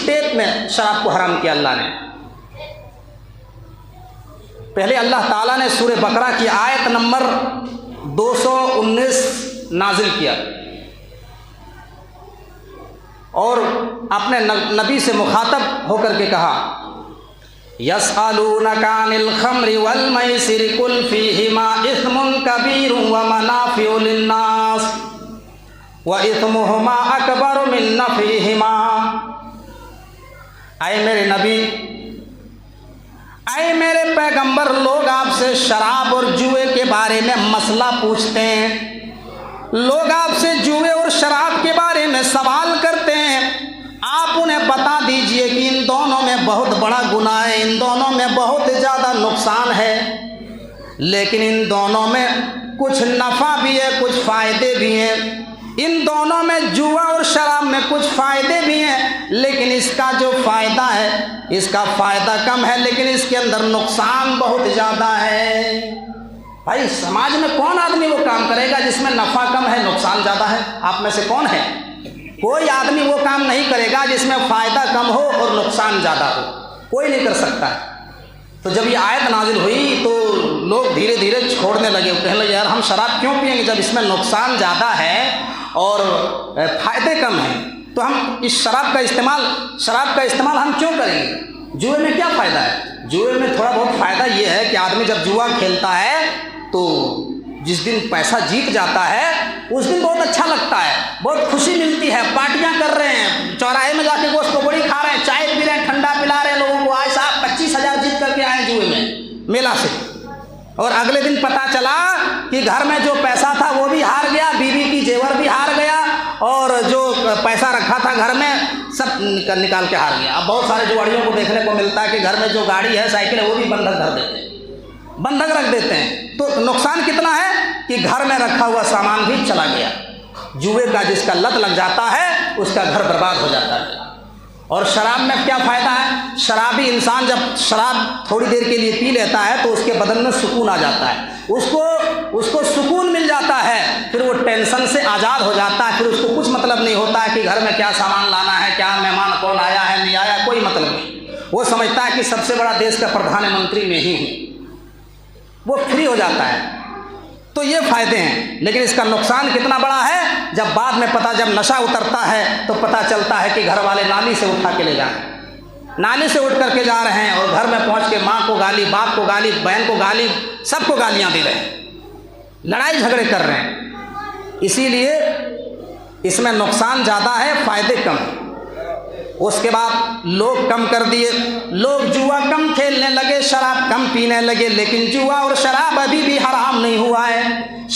Step میں شراب کو حرام کیا اللہ نے؟ پہلے اللہ تعالیٰ نے سورہ بقرہ کی آیت نمبر 219 نازل کیا اور اپنے نبی سے مخاطب ہو کر کے کہا يَسْأَلُونَكَ عَنِ الْخَمْرِ وَالْمَيْسِرِ قُلْ فِيهِمَا إِثْمٌ كَبِيرٌ وَمَنَافِعُ لِلنَّاسِ وَإِثْمُهُمَا أَكْبَرُ مِن نَّفْعِهِمَا۔ اے میرے نبی، اے میرے پیغمبر، لوگ آپ سے شراب اور جوئے کے بارے میں مسئلہ پوچھتے ہیں، لوگ آپ سے جوئے اور شراب کے بارے میں سوال کرتے ہیں، آپ انہیں بتا دیجئے کہ ان دونوں میں بہت بڑا گناہ ہے، ان دونوں میں بہت زیادہ نقصان ہے، لیکن ان دونوں میں کچھ نفع بھی ہے، کچھ فائدے بھی ہیں۔ ان دونوں میں جوا اور شراب میں کچھ فائدے بھی ہیں، لیکن اس کا جو فائدہ ہے اس کا فائدہ کم ہے، لیکن اس کے اندر نقصان بہت زیادہ ہے۔ بھائی سماج میں کون آدمی وہ کام کرے گا جس میں نفع کم ہے نقصان زیادہ ہے؟ آپ میں سے کون ہے؟ کوئی آدمی وہ کام نہیں کرے گا جس میں فائدہ کم ہو اور نقصان زیادہ ہو، کوئی نہیں کر سکتا ہے۔ تو جب یہ آیت نازل ہوئی تو لوگ دھیرے دھیرے چھوڑنے لگے، کہنے لگے یار ہم شراب کیوں پئیں گے جب اس میں نقصان زیادہ ہے اور فائدے کم ہیں، تو ہم اس شراب کا استعمال ہم کیوں کریں گے؟ جوئے میں کیا فائدہ ہے؟ جوئے میں تھوڑا بہت فائدہ یہ ہے کہ آدمی جب جوا کھیلتا ہے تو جس دن پیسہ جیت جاتا ہے اس دن بہت اچھا لگتا ہے، بہت خوشی ملتی ہے، پارٹیاں کر رہے ہیں، چوراہے میں جا کے گوشت پکوڑی کھا رہے ہیں، چائے پی رہے ہیں، ٹھنڈا پلا رہے ہیں لوگوں کو، آئے صاحب 25,000 جیت کر کے آئے جوئے میں میلہ سے، اور اگلے دن پتہ چلا کہ گھر میں جو پیسہ تھا وہ بھی ہار گیا، بیوی کی زیور بھی ہار گیا، اور جو پیسہ رکھا تھا گھر میں سب نکال کے ہار گیا۔ اب بہت سارے جواڑیوں کو دیکھنے کو ملتا ہے کہ گھر میں جو گاڑی ہے، سائیکل ہے، وہ بھی بندھک رکھ دیتے ہیں، تو نقصان کتنا ہے کہ گھر میں رکھا ہوا سامان بھی چلا گیا۔ جوئے کا جس کا لت لگ جاتا ہے اس کا گھر برباد ہو جاتا ہے۔ اور شراب میں کیا فائدہ ہے؟ شرابی انسان جب شراب تھوڑی دیر کے لیے پی لیتا ہے تو اس کے بدن میں سکون آ جاتا ہے، اس کو سکون مل جاتا ہے، پھر وہ ٹینشن سے آزاد ہو جاتا ہے، پھر اس کو کچھ مطلب نہیں ہوتا ہے کہ گھر میں کیا سامان لانا ہے، کیا مہمان کون آیا ہے نہیں آیا، کوئی مطلب نہیں۔ وہ سمجھتا ہے کہ سب سے بڑا دیش کا پردھان منتری میں ہی ہوں، وہ فری ہو جاتا ہے۔ تو یہ فائدے ہیں، لیکن اس کا نقصان کتنا بڑا ہے جب بعد میں جب نشہ اترتا ہے تو پتہ چلتا ہے کہ گھر والے نالی سے اٹھا کے لے جائیں، نالی سے اٹھ کر کے جا رہے ہیں، اور گھر میں پہنچ کے ماں کو گالی، باپ کو گالی، بہن کو گالی، سب کو گالیاں دے رہے ہیں، لڑائی جھگڑے کر رہے ہیں۔ اسی لیے اس میں نقصان زیادہ ہے، فائدے کم ہیں۔ اس کے بعد لوگ کم کر دیے، لوگ جوا کم کھیلنے لگے، شراب کم پینے لگے، لیکن جوا اور شراب ابھی بھی حرام نہیں ہوا ہے،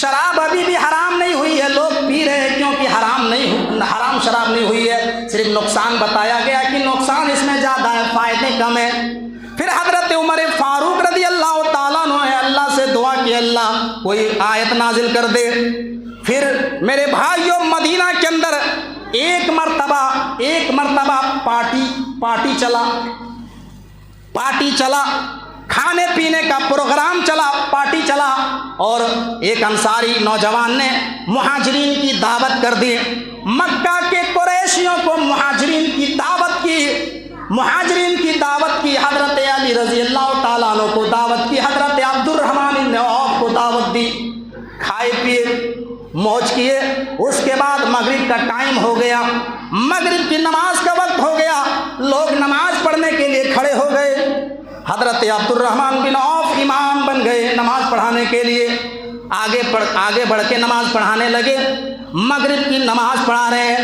شراب ابھی بھی حرام نہیں ہوئی ہے، لوگ پی رہے ہیں کیونکہ حرام شراب نہیں ہوئی ہے، صرف نقصان بتایا گیا کہ نقصان اس میں زیادہ ہے، فائدے کم ہیں۔ پھر حضرت عمر فاروق رضی اللہ تعالیٰ عنہ نے اللہ سے دعا کی اللہ کوئی آیت نازل کر دے۔ پھر میرے بھائیوں مدینہ کے اندر ایک مرتبہ پارٹی چلا، کھانے پینے کا پروگرام چلا، پارٹی چلا، اور ایک انصاری نوجوان نے مہاجرین کی دعوت کر دی، مکہ کے قریشیوں کو مہاجرین کی دعوت کی، حضرت علی رضی اللہ تعالیٰ عنہ کو دعوت کی، حضرت عبد الرحمن بن عوف کو دعوت دی، کھائے پیے موج کیے۔ اس کے بعد مغرب کا ٹائم ہو گیا، مغرب کی نماز کا وقت ہو گیا، لوگ نماز پڑھنے کے لیے کھڑے ہو گئے، حضرت عبد الرحمن بن عوف امام بن گئے نماز پڑھانے کے لیے، آگے بڑھ کے نماز پڑھانے لگے، مغرب کی نماز پڑھا رہے ہیں،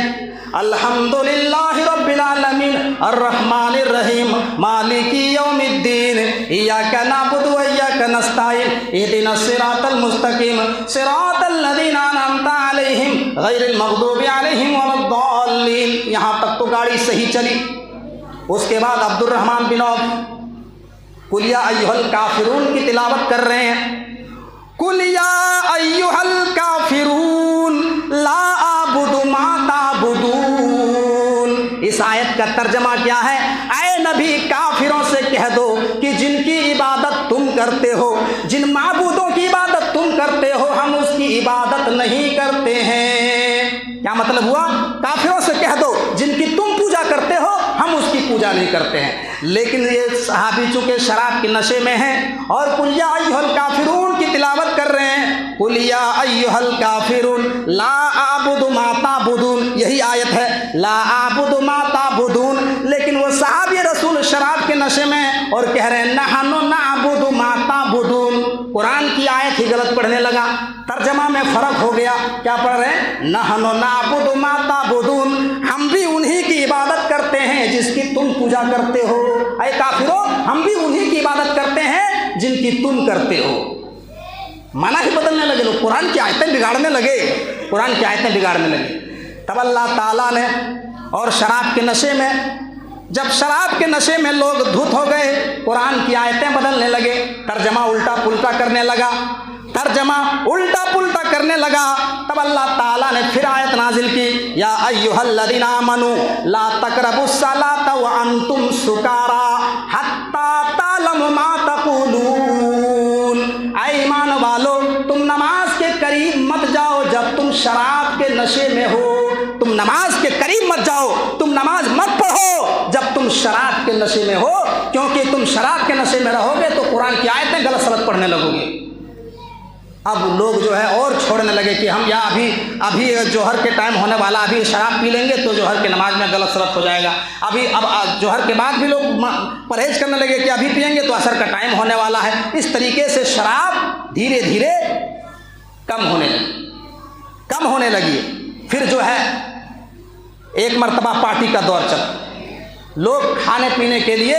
الحمدللہ رب العالمین الرحمن الرحیم مالک یوم الدین ایاک نعبد و ایاک نستعین اہدنا الصراط المستقیم صراط الذین انعمت علیہم غیر المغضوب علیہم ولا الضالین۔ یہاں تک تو گاڑی صحیح چلی۔ اس کے بعد عبد الرحمن بن عوف قل یا ایھا الکافرون کی تلاوت کر رہے ہیں، قل یا ایھا الکافرون لا اعبد ما تعبدون۔ اس آیت کا ترجمہ کیا ہے؟ اے نبی کافروں سے کہہ دو کہ جن کی عبادت تم کرتے ہو، جن معبودوں کی عبادت تم کرتے ہو، ہم اس کی عبادت نہیں کرتے ہیں۔ کیا مطلب ہوا؟ کافروں سے کہہ دو جن کی تم پوجا کرتے ہو ہم اس کی پوجا نہیں کرتے ہیں. لیکن یہ صحابی چونکہ شراب کے نشے میں ہیں اور قل یا ایھا الکافرون کی تلاوت کر رہے ہیں. قل یا ایھا الکافرون لا اعبد ما تعبدون، یہی آیت ہے لا اعبد ما تعبدون. لیکن وہ صحابی رسول شراب کے نشے میں اور کہہ رہے ہیں نحن نعبد ما تعبدون. قرآن کی آیت ہی غلط پڑھنے لگا، ترجمہ میں فرق ہو گیا. کیا پڑھ رہے ہیں؟ نحن نعبد ما تعبدون، ہم بھی انہی کی عبادت کرتے ہیں جس کی تم پوجا کرتے ہو. اے کافرو، ہم بھی انہی کی عبادت کرتے ہیں جن کی تم کرتے ہو. معنی ہی بدلنے لگے لوگ، قرآن کی آیتیں بگاڑنے لگے، قرآن کی آیتیں بگاڑنے لگے. تب اللہ تعالیٰ نے اور شراب کے نشے میں، جب شراب کے نشے میں لوگ دھت ہو گئے، قرآن کی آیتیں بدلنے لگے، ترجمہ الٹا پلٹا کرنے لگا، ترجمہ الٹا پلٹا کرنے لگا. تب اللہ تعالیٰ نے پھر آیت نازل کی یا ایھا الذین آمنوا لا تقربوا الصلاۃ وانتم سکارا حتی تعلموا ما تقولون. اے ایمان والو، تم نماز کے قریب مت جاؤ جب تم شراب کے نشے میں ہو. تم نماز کے قریب مت جاؤ، تم نماز مت پڑھو جب تم شراب کے نشے میں ہو، کیونکہ تم شراب کے نشے میں رہو گے تو قرآن کی آیتیں غلط سلط پڑھنے لگو گے. اب لوگ جو ہے اور چھوڑنے لگے کہ ہم یا ابھی جوہر کے ٹائم ہونے والا، ابھی شراب پی لیں گے تو جوہر کی نماز میں غلط سلط ہو جائے گا. اب جوہر کے بعد بھی لوگ پرہیز کرنے لگے کہ ابھی پئیں گے تو عصر کا ٹائم ہونے والا ہے. اس طریقے سے شراب دھیرے دھیرے کم ہونے لگی. پھر جو ہے ایک مرتبہ پارٹی کا دور چلا، لوگ کھانے پینے کے لیے